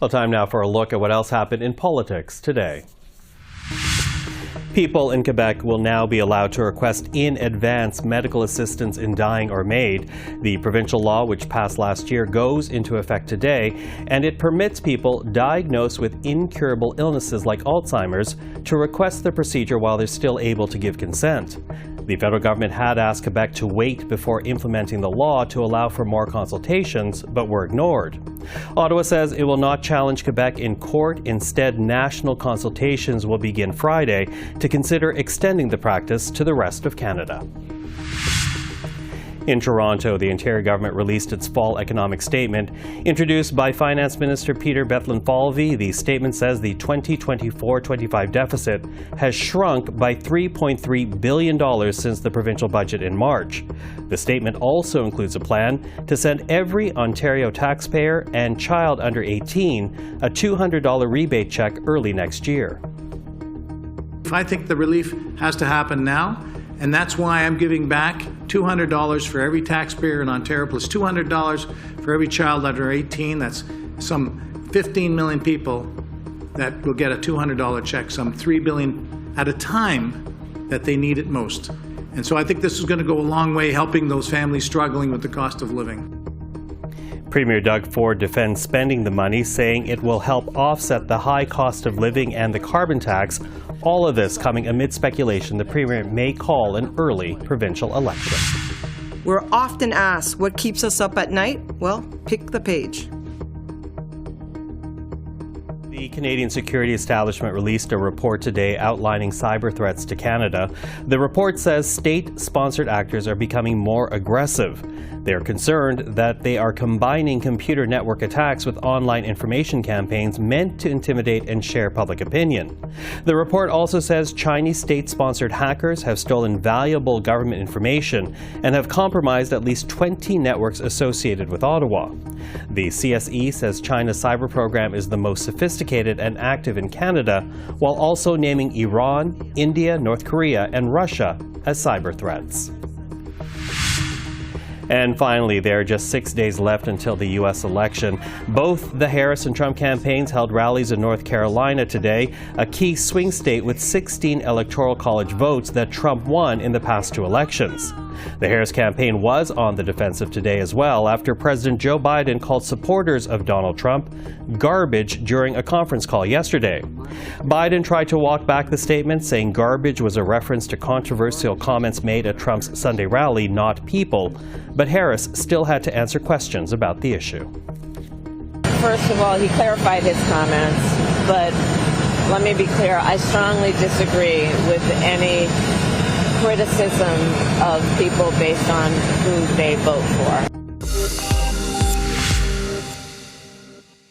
Well, time now for a look at what else happened in politics today. People in Quebec will now be allowed to request in advance medical assistance in dying or MAID. The provincial law, which passed last year, goes into effect today, and it permits people diagnosed with incurable illnesses like Alzheimer's to request the procedure while they're still able to give consent. The federal government had asked Quebec to wait before implementing the law to allow for more consultations, but were ignored. Ottawa says it will not challenge Quebec in court. Instead, national consultations will begin Friday to consider extending the practice to the rest of Canada. In Toronto, the Ontario government released its fall economic statement. Introduced by Finance Minister Peter Bethlenfalvy, the statement says the 2024-25 deficit has shrunk by $3.3 billion since the provincial budget in March. The statement also includes a plan to send every Ontario taxpayer and child under 18 a $200 rebate check early next year. I think the relief has to happen now, and that's why I'm giving back $200 for every taxpayer in Ontario, plus $200 for every child under 18. That's some 15 million people that will get a $200 check, some $3 billion at a time that they need it most. And so I think this is going to go a long way helping those families struggling with the cost of living. Premier Doug Ford defends spending the money, saying it will help offset the high cost of living and the carbon tax. All of this coming amid speculation the Premier may call an early provincial election. We're often asked what keeps us up at night. Well, pick the page. The Canadian security establishment released a report today outlining cyber threats to Canada. The report says state-sponsored actors are becoming more aggressive. They're concerned that they are combining computer network attacks with online information campaigns meant to intimidate and share public opinion. The report also says Chinese state-sponsored hackers have stolen valuable government information and have compromised at least 20 networks associated with Ottawa. The CSE says China's cyber program is the most sophisticated and active in Canada, while also naming Iran, India, North Korea, and Russia as cyber threats. And finally, there are just 6 days left until the U.S. election. Both the Harris and Trump campaigns held rallies in North Carolina today, a key swing state with 16 electoral college votes that Trump won in the past two elections. The Harris campaign was on the defensive today as well after President Joe Biden called supporters of Donald Trump garbage during a conference call yesterday. Biden tried to walk back the statement, saying garbage was a reference to controversial comments made at Trump's Sunday rally, not people. But Harris still had to answer questions about the issue. First of all, he clarified his comments, but let me be clear, I strongly disagree with any criticism of people based on who they vote for.